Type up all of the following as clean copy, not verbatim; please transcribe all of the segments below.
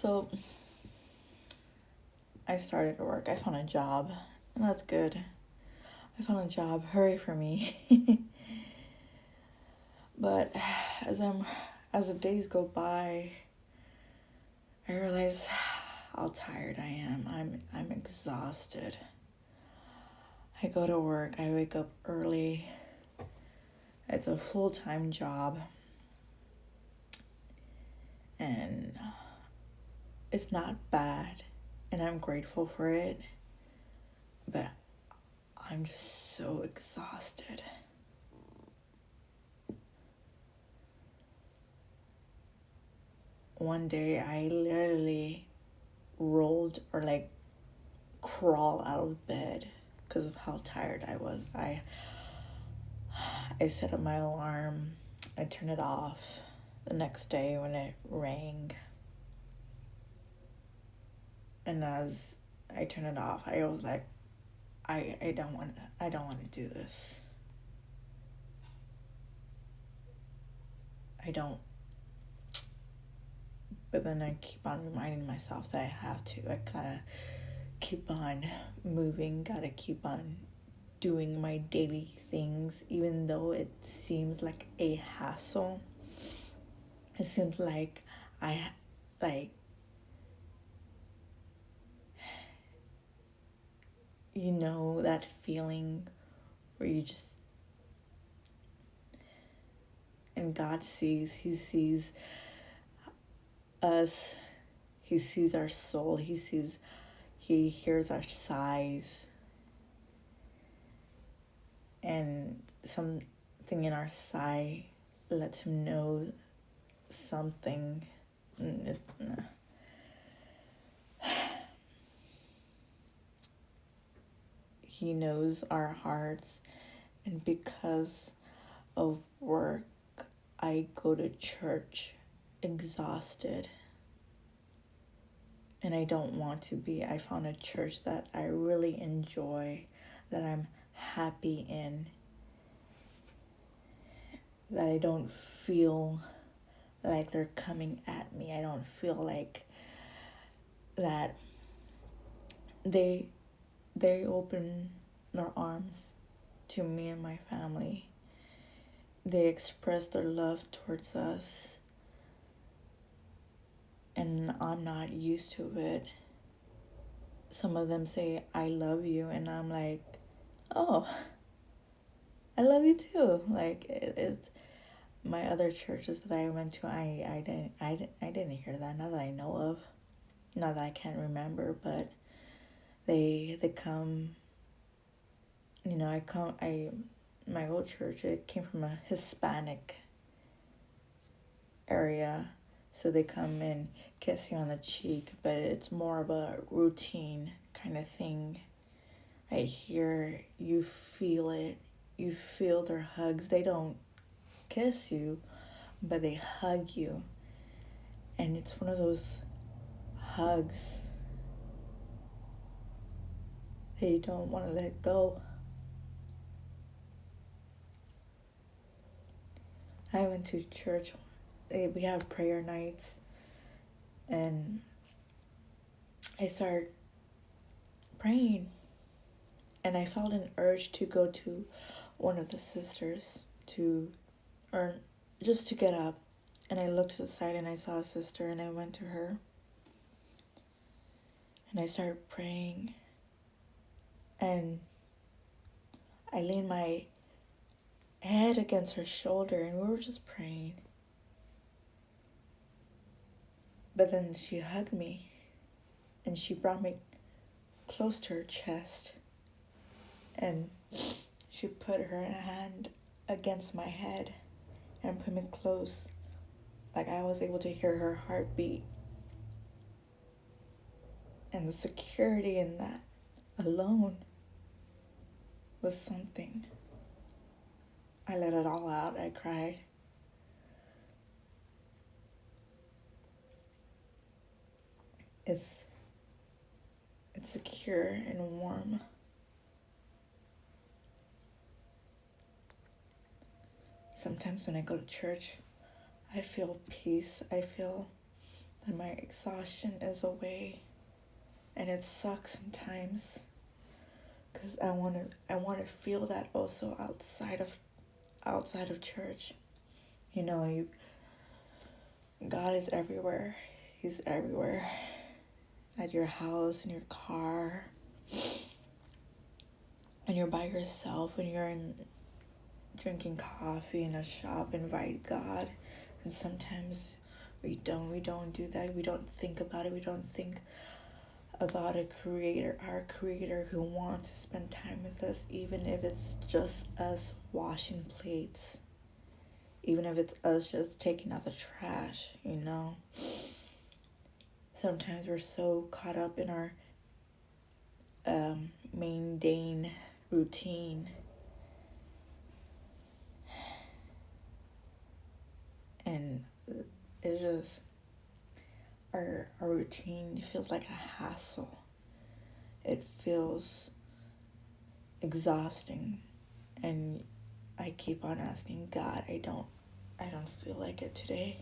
So I started to work. I found a job, and that's good. I found a job. Hooray for me. But as the days go by, I realize how tired I am. I'm exhausted. I go to work. I wake up early. It's a full-time job. And it's not bad. And I'm grateful for it. But I'm just so exhausted. One day I literally rolled or like crawled out of bed because of how tired I was. I set up my alarm. I turned it off the next day when it rang. And as I turned it off, I was like, I don't want to do this. I don't. But then I keep on reminding myself that I have to. I gotta keep on moving, gotta keep on doing my daily things, even though it seems like a hassle. It seems like you know, that feeling where you just, and God sees, He sees us, He sees our soul, He hears our sighs, and something in our sigh lets Him know something. He knows our hearts, and because of work, I go to church exhausted. And I don't want to be. I found a church that I really enjoy, that I'm happy in, that I don't feel like they're coming at me. I don't feel like that they open their arms to me and my family. They express their love towards us. And I'm not used to it. Some of them say, I love you. And I'm like, oh, I love you too. Like, it's my other churches that I went to, I didn't hear that. Not that I know of. Not that I can't remember, but they come, you know, my old church, it came from a Hispanic area. So they come and kiss you on the cheek, but it's more of a routine kind of thing. I hear, you feel it. You feel their hugs. They don't kiss you, but they hug you. And it's one of those hugs that you don't want to let go. I went to church. We have prayer nights. And I started praying. And I felt an urge to go to one of the sisters or just to get up. And I looked to the side and I saw a sister and I went to her. And I started praying. And I leaned my head against her shoulder and we were just praying. But then she hugged me and she brought me close to her chest. And she put her hand against my head and put me close. Like I was able to hear her heartbeat. And the security in that alone was something. I let it all out. I cried. It's secure and warm. Sometimes when I go to church, I feel peace. I feel that my exhaustion is away, and it sucks sometimes because I want to feel that also outside of church. You God is everywhere. He's everywhere. At your house, in your car, when you're by yourself, when you're drinking coffee in a shop, invite God. And sometimes we don't do that. We don't think about it. We don't think about our creator who wants to spend time with us, even if it's just us washing plates, even if it's us just taking out the trash. Sometimes we're so caught up in our mundane routine, and it's just our routine feels like a hassle. It feels exhausting, and I keep on asking God, I don't feel like it today.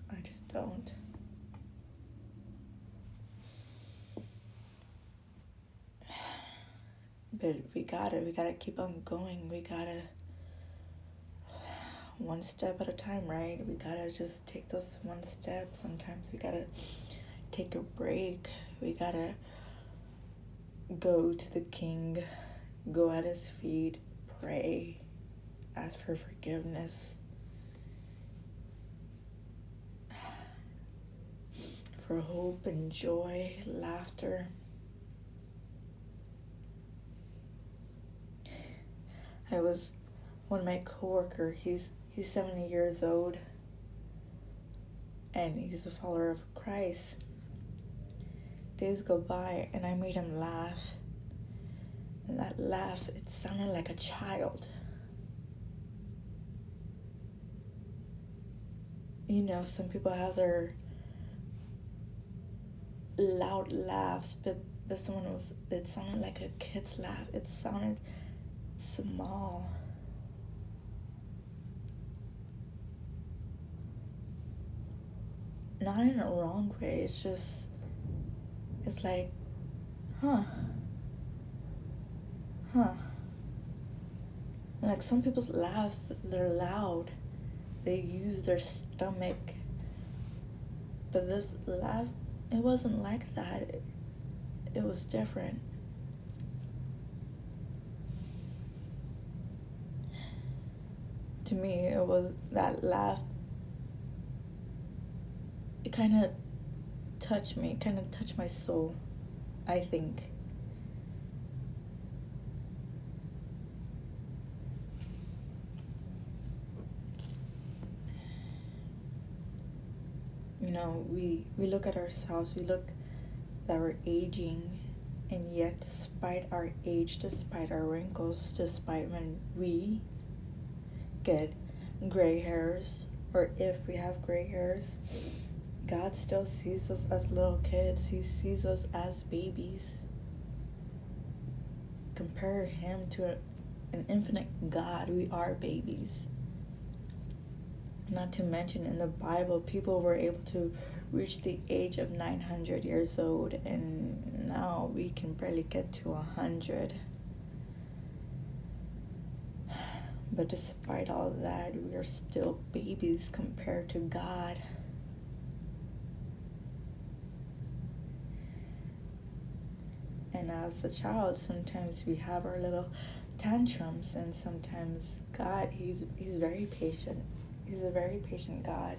I just don't. But we gotta keep on going. We gotta one step at a time, right? We gotta just take those one step. Sometimes we gotta take a break. We gotta go to the King, go at his feet, pray, ask for forgiveness, for hope and joy, laughter. One of my coworker, he's 70 years old, and he's a follower of Christ. Days go by, and I made him laugh, and that laugh, it sounded like a child. Some people have their loud laughs, but this one it sounded like a kid's laugh. It sounded small. Not in a wrong way, it's like, huh. Like some people's laugh, they're loud. They use their stomach. But this laugh, it wasn't like that. It was different. To me, it was that laugh. It kind of touched me, kind of touched my soul, I think. We look at ourselves, we look that we're aging, and yet despite our age, despite our wrinkles, despite when we get gray hairs, or if we have gray hairs, God still sees us as little kids. He sees us as babies. Compare him to an infinite God, we are babies. Not to mention, in the Bible, people were able to reach the age of 900 years old, and now we can barely get to 100. But despite all that, we are still babies compared to God. And as a child, sometimes we have our little tantrums, and sometimes God, he's very patient. He's a very patient God.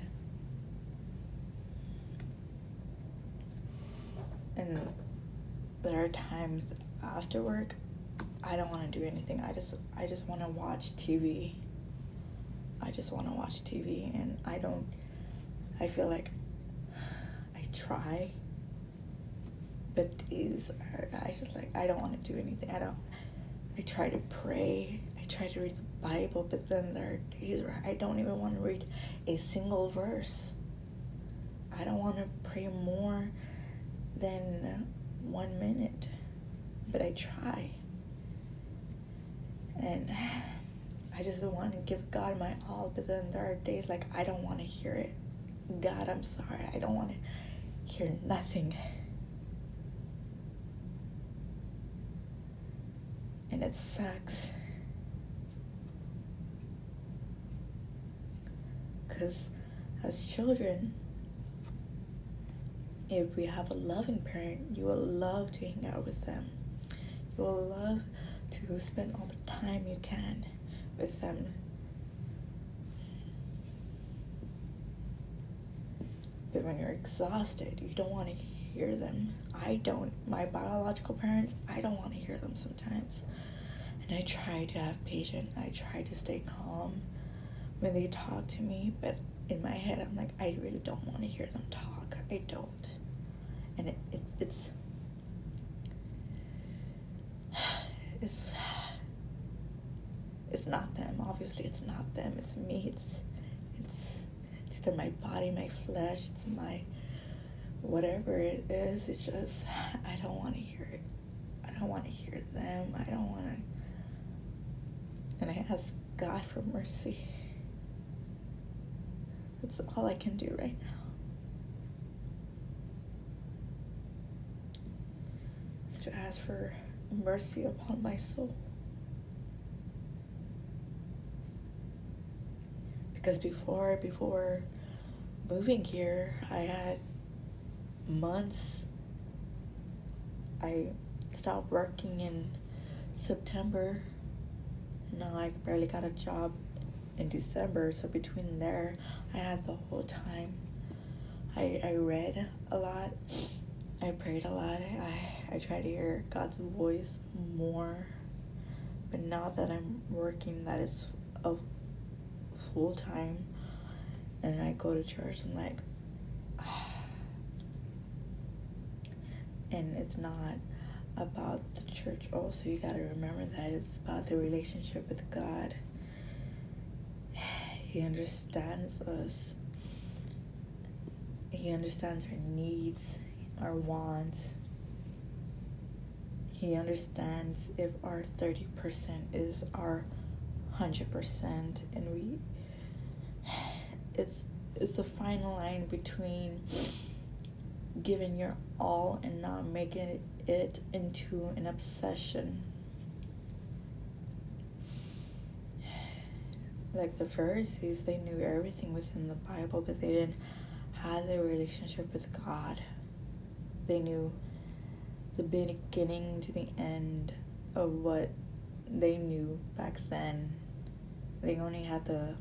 And there are times after work, I don't want to do anything. I just want to watch TV. I just want to watch TV, and I feel like I try, but days I don't want to do anything. I try to pray. I try to read the Bible, but then there are days where I don't even want to read a single verse. I don't want to pray more than 1 minute, but I try. And I just want to give God my all, but then there are days like I don't want to hear it. God, I'm sorry, I don't want to hear nothing. And it sucks. Because as children, if we have a loving parent, you will love to hang out with them. You will love to spend all the time you can with them. But when you're exhausted, you don't want to hear them. I don't. My biological parents, I don't want to hear them sometimes. And I try to have patience. I try to stay calm when they talk to me. But in my head, I'm like, I really don't want to hear them talk. I don't. And it's not them. Obviously, it's not them. It's me. It's either my body, my flesh. It's my whatever it is. It's just I don't want to hear it. I don't want to hear them. I don't want to. And I ask God for mercy. That's all I can do right now. Is to ask for mercy upon my soul. Because before moving here, I had months. I stopped working in September, and now I barely got a job in December. So between there, I had the whole time. I read a lot. I prayed a lot. I tried to hear God's voice more. But now that I'm working, that is a full time, and I go to church, I'm like, and it's not about the church. Also, you gotta remember that it's about the relationship with God. He understands us. He understands our needs, our wants. He understands if our 30% is our 100%, and it's the fine line between giving your all and not making it into an obsession. Like the Pharisees, they knew everything within the Bible, but they didn't have a relationship with God. They knew the beginning to the end of what they knew back then. They only had the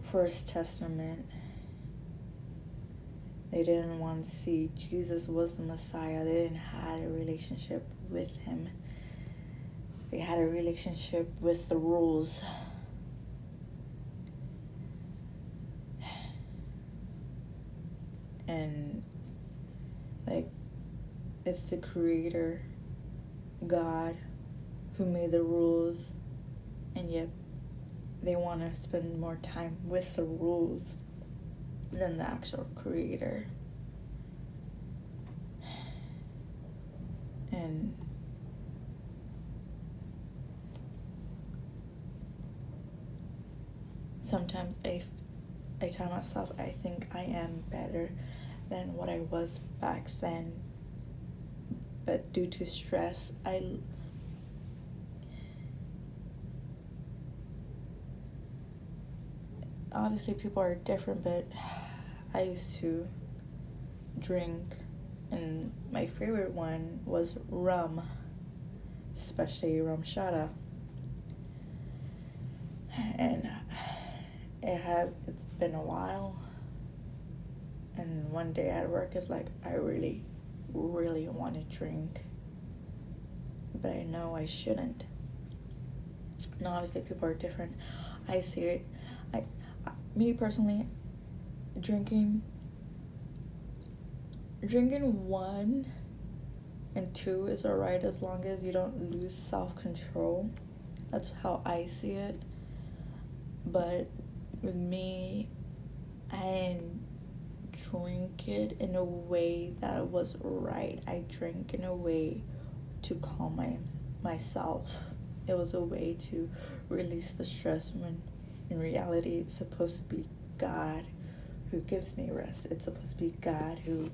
First Testament. They didn't want to see Jesus was the Messiah. They didn't have a relationship with him. They had a relationship with the rules. And like, it's the Creator, God, who made the rules, and yet they want to spend more time with the rules than the actual Creator. And sometimes I tell myself I think I am better than what I was back then, but due to stress, obviously people are different, but I used to drink, and my favorite one was rum, especially rum shada. And it's been a while, and one day at work it's like I really want to drink, but I know I shouldn't. Now obviously people are different. I see it. Me personally, drinking 1 and 2 is alright as long as you don't lose self-control. That's how I see it. But with me, I didn't drink it in a way that was right. I drank in a way to calm myself. It was a way to release the stress, when in reality it's supposed to be God who gives me rest. It's supposed to be God who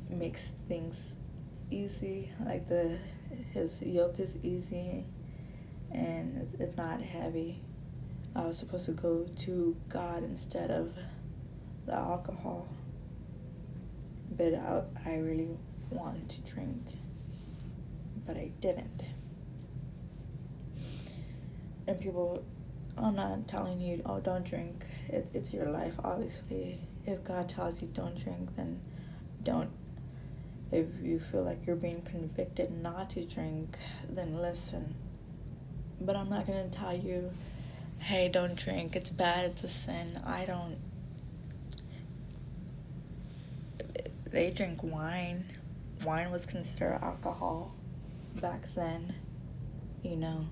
makes things easy, like his yoke is easy and it's not heavy. I was supposed to go to God instead of the alcohol, but I really wanted to drink, but I didn't. And people, I'm not telling you, oh, don't drink. It's your life, obviously. If God tells you don't drink, then don't. If you feel like you're being convicted not to drink, then listen. But I'm not going to tell you, hey, don't drink. It's bad. It's a sin. I don't. They drink wine. Wine was considered alcohol back then, you know.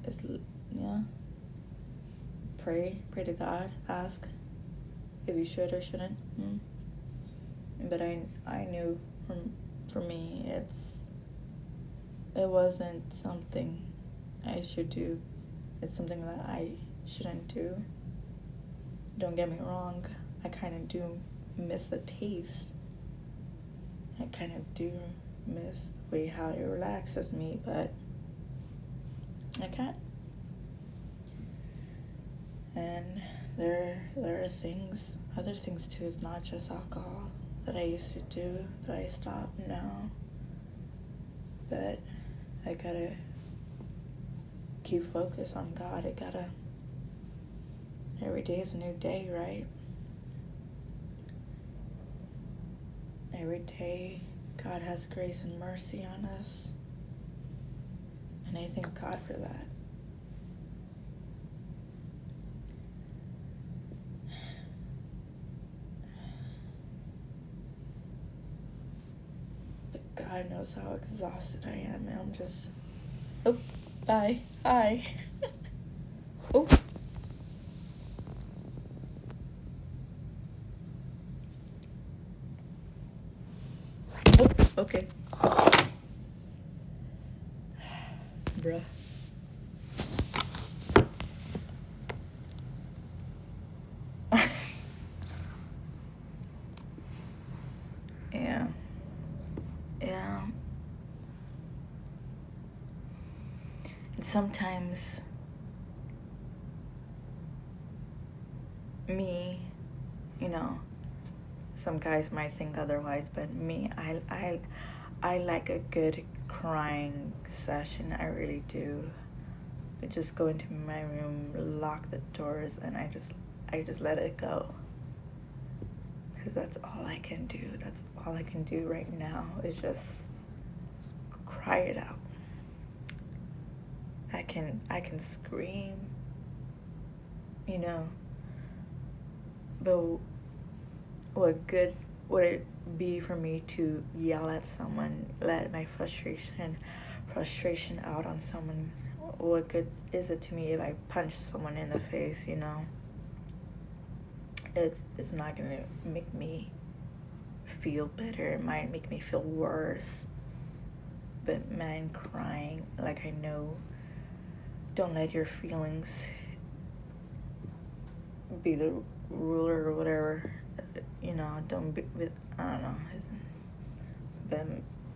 It's, yeah. Pray to God. Ask if you should or shouldn't. But I knew for me it wasn't something I should do. It's something that I shouldn't do. Don't get me wrong, I kind of do miss the taste. I kind of do miss the way how it relaxes me, but I can't. And there are things, other things too. It's not just alcohol that I used to do that I stopped now. But I gotta keep focus on God. Every day is a new day, right? Every day God has grace and mercy on us. And I thank God for that. But God knows how exhausted I am. And I'm just, oh, bye, hi. Oh. Oh, okay. Bruh. Yeah. And sometimes me, some guys might think otherwise, but me, I like a good crying session. I really do. I just go into my room, lock the doors, and I just let it go. Because that's all I can do. That's all I can do right now is just cry it out. I can scream, but what good would it be for me to yell at someone, let my frustration out on someone? What good is it to me if I punch someone in the face, It's not gonna make me feel better. It might make me feel worse. But man, crying, like, I know, don't let your feelings be the ruler or whatever, don't be with, I don't know. But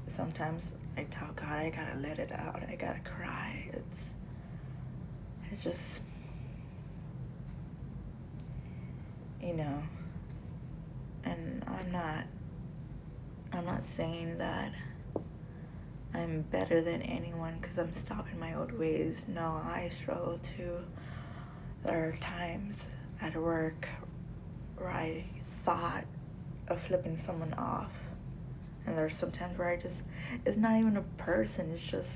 sometimes I tell God, I gotta let it out. I gotta cry. It's just, and I'm not saying that I'm better than anyone because I'm stopping my old ways. No, I struggle too. There are times at work where I thought of flipping someone off. And there's some times where it's not even a person, it's just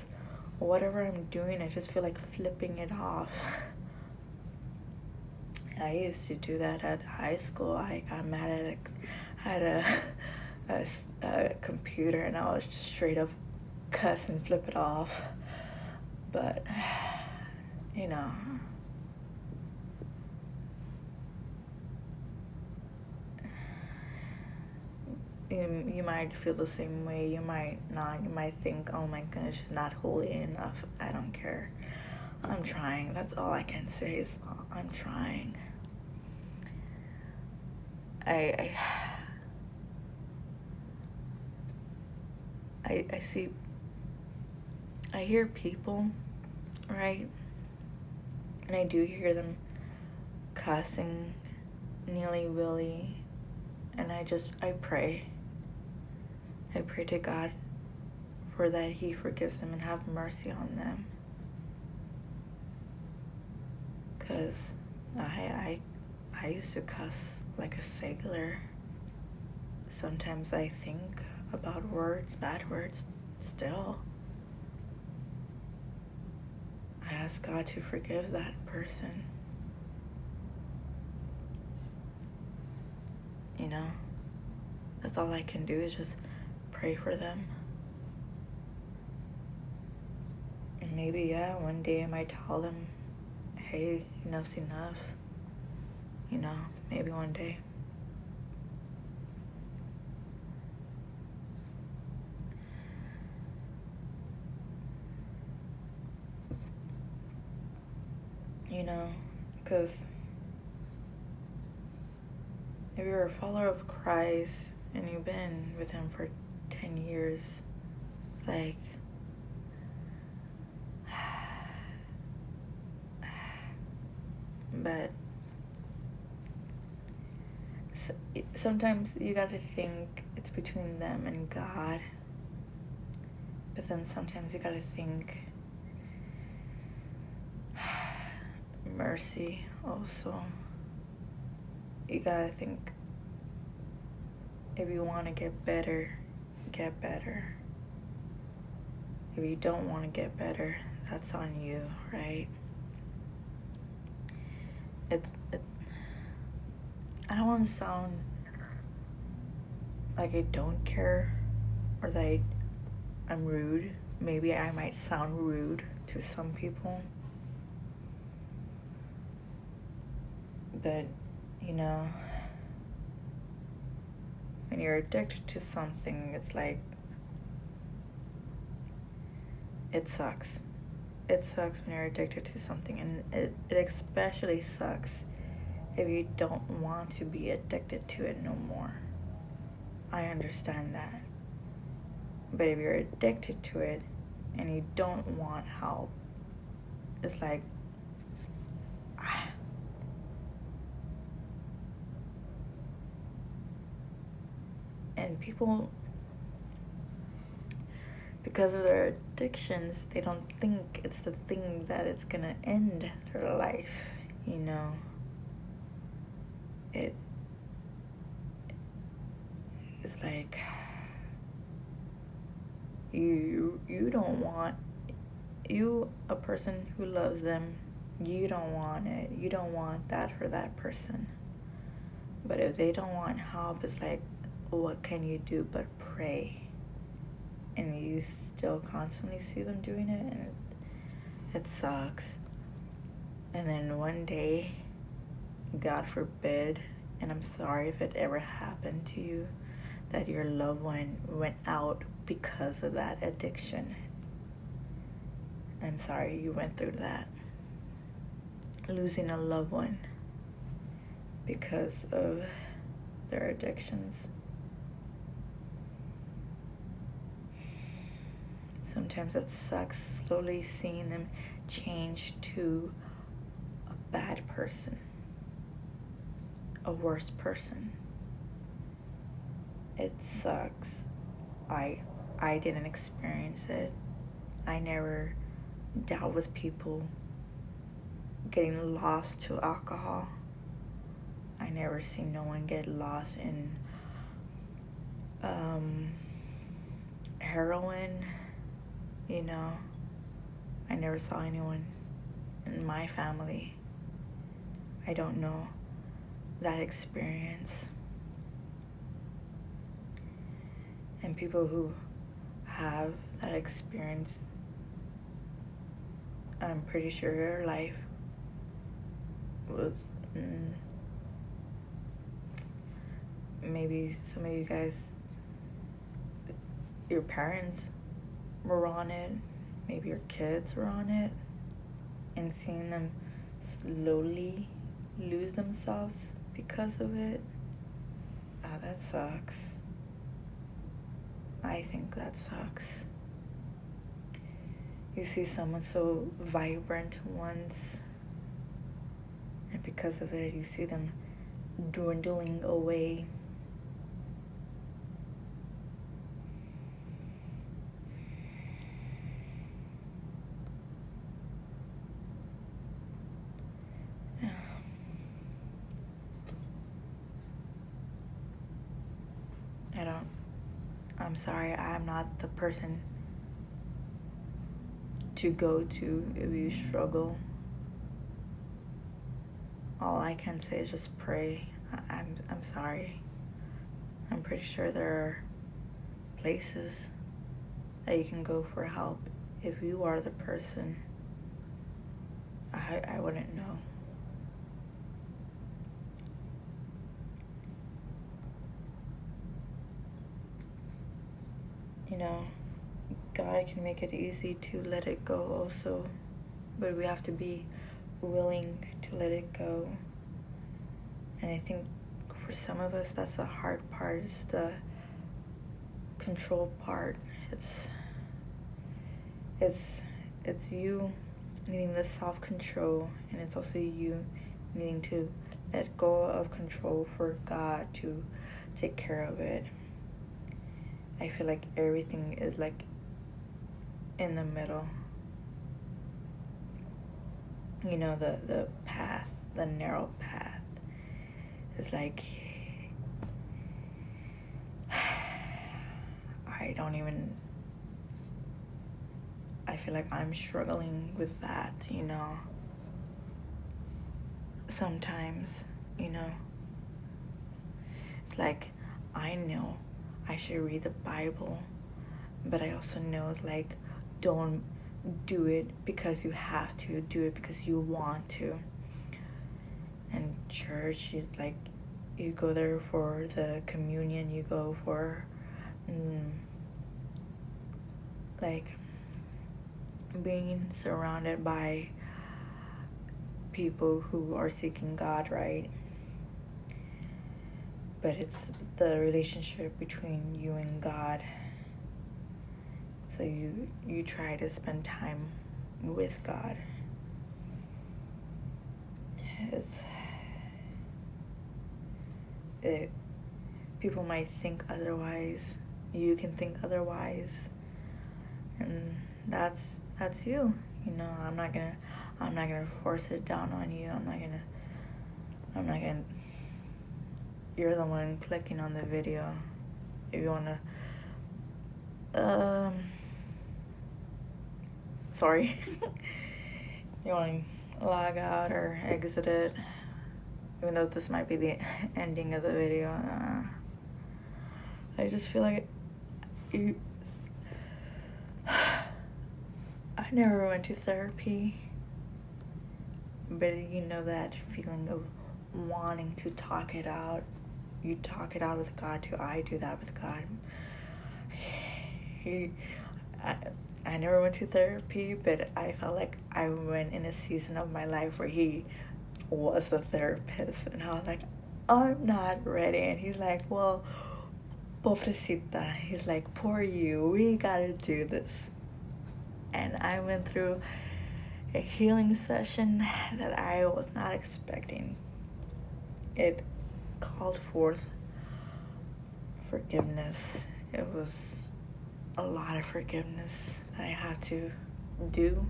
whatever I'm doing, I just feel like flipping it off. I used to do that at high school. I got mad at a computer and I was just straight up cuss and flip it off. But, you might feel the same way, you might not. You might think, oh my goodness, she's not holy enough. I don't care. I'm trying. That's all I can say is I'm trying. I see, I hear people, right? And I do hear them cussing nilly-willy, and I pray. I pray to God for that He forgives them and have mercy on them. Because I used to cuss like a sailor. Sometimes I think about words, bad words, still. I ask God to forgive that person. You know, that's all I can do is just pray for them. And maybe, yeah, one day I might tell them, hey, enough's enough. You know, maybe one day. You know, because if you're a follower of Christ and you've been with Him for 10 years, it's like, but sometimes you gotta think it's between them and God, but then sometimes you gotta think mercy also. You gotta think, if you want to get better, get better. If you don't want to get better, that's on you, right? I don't want to sound like I don't care or that I'm rude. Maybe I might sound rude to some people. But, you know, when you're addicted to something, it's like, it sucks. It sucks when you're addicted to something, and it especially sucks if you don't want to be addicted to it no more. I understand that. But if you're addicted to it and you don't want help, it's like, and people, because of their addictions, they don't think it's the thing that it's gonna end their life, you know. It's like, you don't want, you, a person who loves them, you don't want it. You don't want that for that person. But if they don't want help, it's like, what can you do but pray? And you still constantly see them doing it, and it sucks. And then one day, God forbid, and I'm sorry if it ever happened to you, that your loved one went out because of that addiction. I'm sorry you went through that. Losing a loved one because of their addictions. Sometimes it sucks slowly seeing them change to a bad person, a worse person. It sucks. I didn't experience it. I never dealt with people getting lost to alcohol. I never seen no one get lost in heroin, you know. I never saw anyone in my family. I don't know that experience. And people who have that experience, I'm pretty sure your life was maybe some of you guys, your parents were on it, maybe your kids were on it, and seeing them slowly lose themselves because of it, that sucks. I think that sucks. You see someone so vibrant once, and because of it, you see them dwindling away. I'm sorry, I'm not the person to go to if you struggle. All I can say is just pray. I'm sorry. I'm pretty sure there are places that you can go for help. If you are the person, I wouldn't know. You know, God can make it easy to let it go also, but we have to be willing to let it go. And I think for some of us, that's the hard part, is the control part. It's you needing the self-control, and it's also you needing to let go of control for God to take care of it. I feel like everything is like in the middle. You know, the path, the narrow path is like, I feel like I'm struggling with that, you know. Sometimes, you know, it's like, I know I should read the Bible, but I also know it's like, don't do it because you have to, do it because you want to. And church is like, you go there for the communion, you go for like being surrounded by people who are seeking God, right? But it's the relationship between you and God. So you try to spend time with God. People might think otherwise. You can think otherwise, and that's you. You know, I'm not gonna force it down on you. I'm not gonna. You're the one clicking on the video. If you wanna, sorry. You wanna log out or exit it, even though this might be the ending of the video. I just feel like I never went to therapy, but you know that feeling of wanting to talk it out. You talk it out with God too. I do that with God. I never went to therapy, but I felt like I went in a season of my life where he was the therapist, and I was like, I'm not ready. And he's like, well, pobrecita. He's like, poor you, we gotta do this. And I went through a healing session that I was not expecting. It called forth forgiveness. It was a lot of forgiveness that I had to do,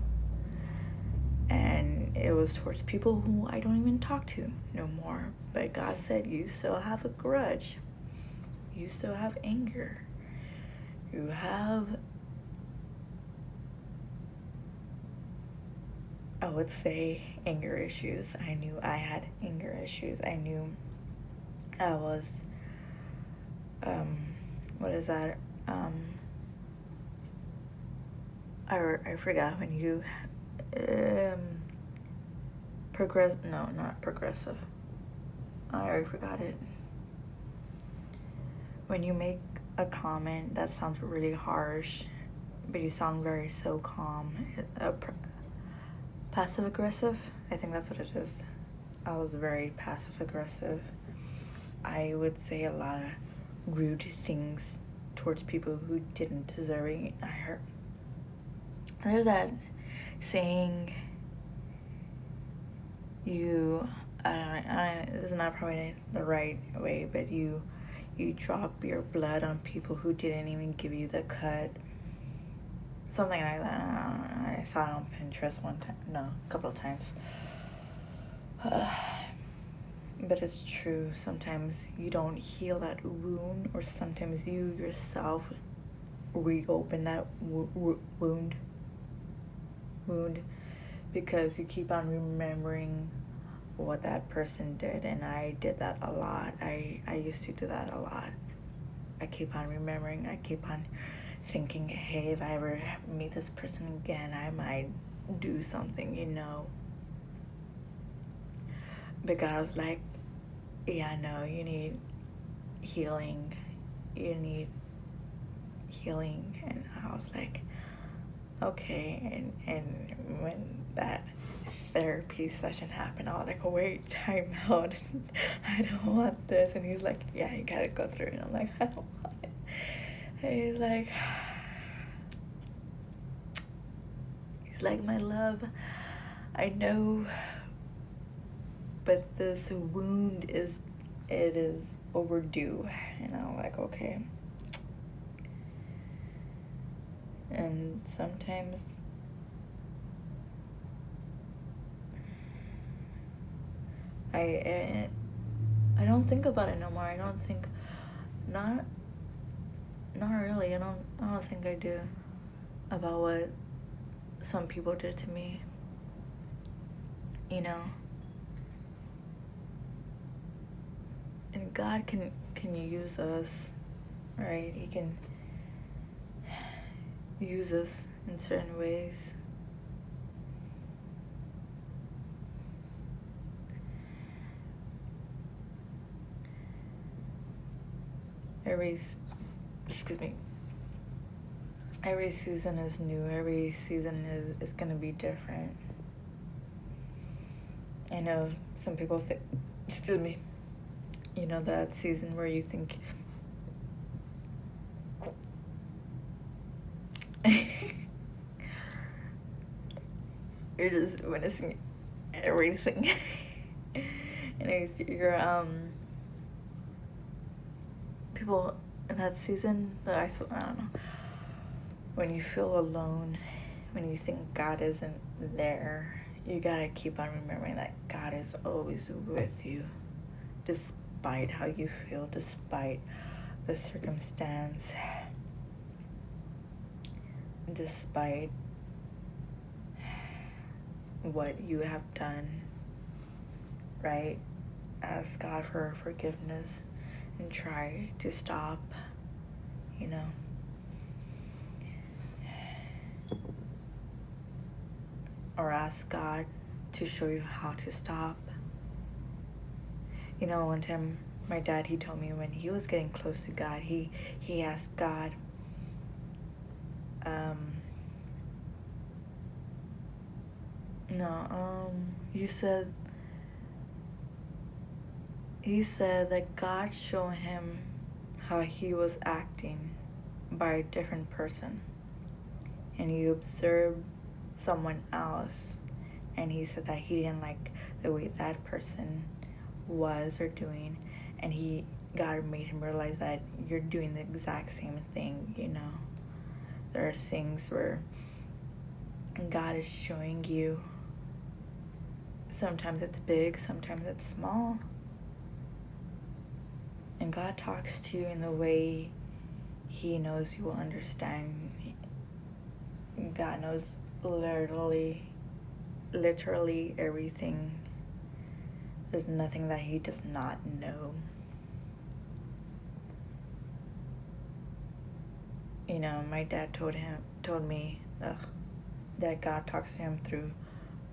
and it was towards people who I don't even talk to no more. But God said, you still have a grudge, you still have anger, you have, I would say, anger issues. I knew I had anger issues. I knew I was what is that, I forgot when you not progressive. I already forgot it. When you make a comment that sounds really harsh, but you sound so calm. passive aggressive. I think that's what it is. I was very passive aggressive. I would say a lot of rude things towards people who didn't deserve it. I heard there's that saying, you this is not probably the right way, but you drop your blood on people who didn't even give you the cut, something like that. I saw it on Pinterest a couple of times. But it's true. Sometimes you don't heal that wound, or sometimes you yourself reopen that wound because you keep on remembering what that person did. And I did that a lot. I used to do that a lot. I keep on remembering. I keep on thinking, hey, if I ever meet this person again, I might do something, because like, yeah, no, you need healing. And I was like, okay. And when that therapy session happened, I was like, wait, time out. I don't want this. And he's like, yeah, you gotta go through it. And I'm like, I don't want it. And he's like, my love, I know, but this wound is overdue. And I'm like, okay. And sometimes I don't think about it no more. I don't think, not really. I don't think I do, about what some people did to me. And God can use us, right? He can use us in certain ways. Every season is new. Every season is gonna be different. I know some people think, that season where you think you're just witnessing everything. And you're people in that season that I don't know, when you feel alone, when you think God isn't there, you gotta keep on remembering that God is always with you, despite how you feel, despite the circumstance, despite what you have done, right? Ask God for forgiveness and try to stop, or ask God to show you how to stop. One time my dad, he told me when he was getting close to God, he asked God, he said that God showed him how he was acting by a different person, and he observed someone else, and he said that he didn't like the way that person was or doing, and God made him realize that you're doing the exact same thing. There are things where God is showing you. Sometimes it's big, sometimes it's small, and God talks to you in the way He knows you will understand. God knows literally everything. There's nothing that He does not know. My dad told me that God talks to him through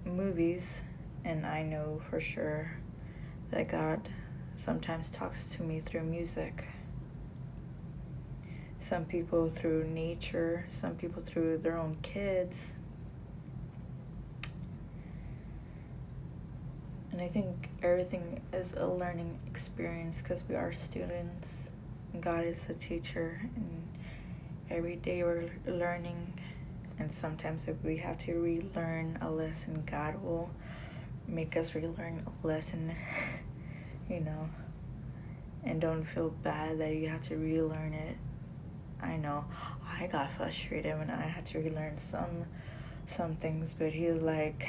movies, and I know for sure that God sometimes talks to me through music. Some people through nature, some people through their own kids. And I think everything is a learning experience because we are students. God is a teacher, and every day we're learning. And sometimes if we have to relearn a lesson, God will make us relearn a lesson, you know. And don't feel bad that you have to relearn it. I know I got frustrated when I had to relearn some things, but He's like,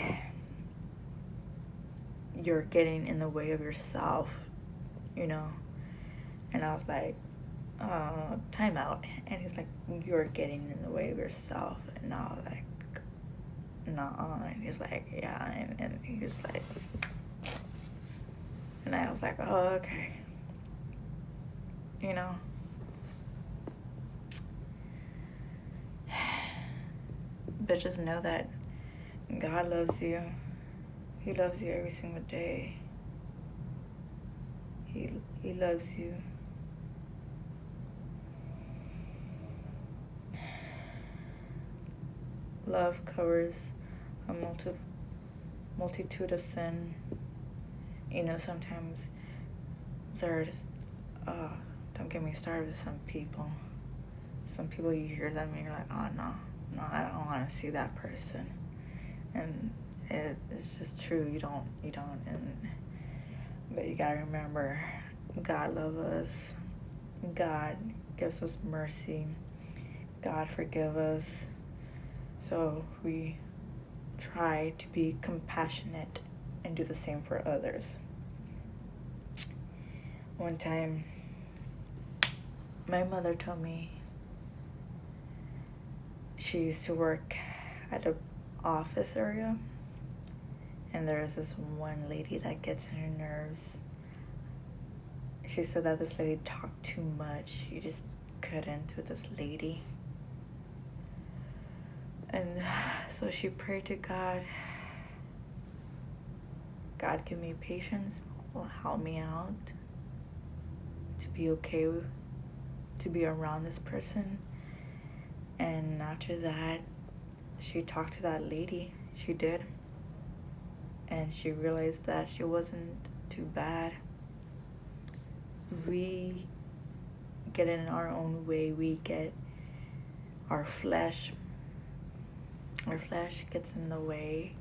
you're getting in the way of yourself, you know. And I was like, time out. And He's like, you're getting in the way of yourself. And I was like, nah. And He's like, yeah. And He's like, and I was like, oh, okay, you know. But just know that God loves you. He loves you every single day. He loves you. Love covers a multitude of sin. You know, sometimes there's, don't get me started with some people. Some people, you hear them and you're like, oh no, I don't want to see that person. And it's just true, you don't, but you gotta remember, God loves us. God gives us mercy. God forgive us. So we try to be compassionate and do the same for others. One time, my mother told me she used to work at an office area, and there's this one lady that gets on her nerves. She said that this lady talked too much. You just couldn't with this lady. And so she prayed to God. God, give me patience. Will help me out to be okay to be around this person. And after that, she talked to that lady. She did. And she realized that she wasn't too bad. We get in our own way. We get our flesh. Our flesh gets in the way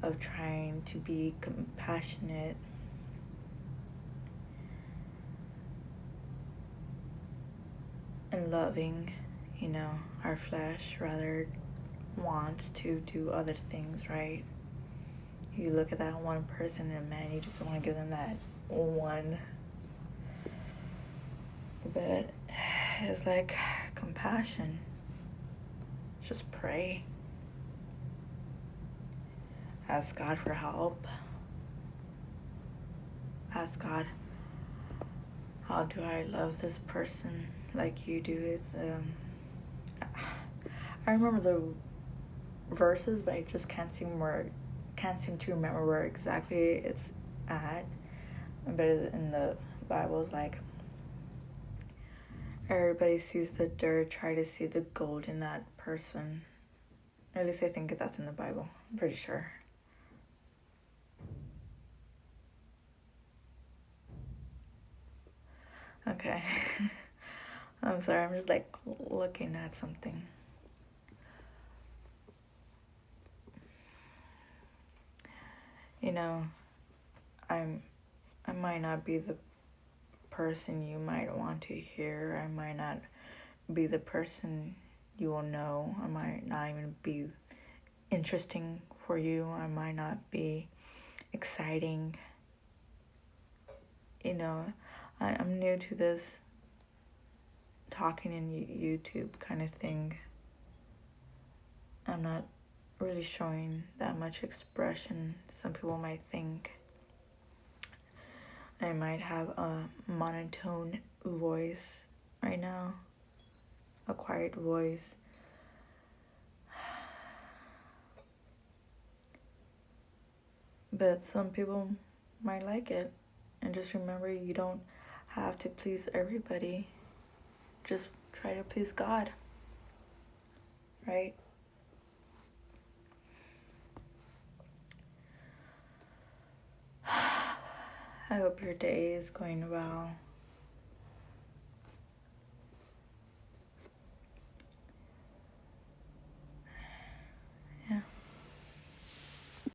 of trying to be compassionate. And loving, you know, our flesh rather wants to do other things, right? You look at that one person and man, you just want to give them that one. But it's like compassion. Just pray. Ask God for help. Ask God, how do I love this person like you do? It's I remember the verses, but I just can't seem to remember where exactly it's at. But in the Bible, it's like, everybody sees the dirt, try to see the gold in that person. Or at least I think that's in the Bible. I'm pretty sure. Okay. I'm sorry, I'm just like looking at something. You know, I might not be the person you might want to hear. I might not be the person you will know. I might not even be interesting for you. I might not be exciting. You know, I'm new to this talking in YouTube kind of thing. I'm not really showing that much expression. Some people might think I might have a monotone voice right now, a quiet voice. But some people might like it. And just remember, you don't have to please everybody. Just try to please God. Right? I hope your day is going well.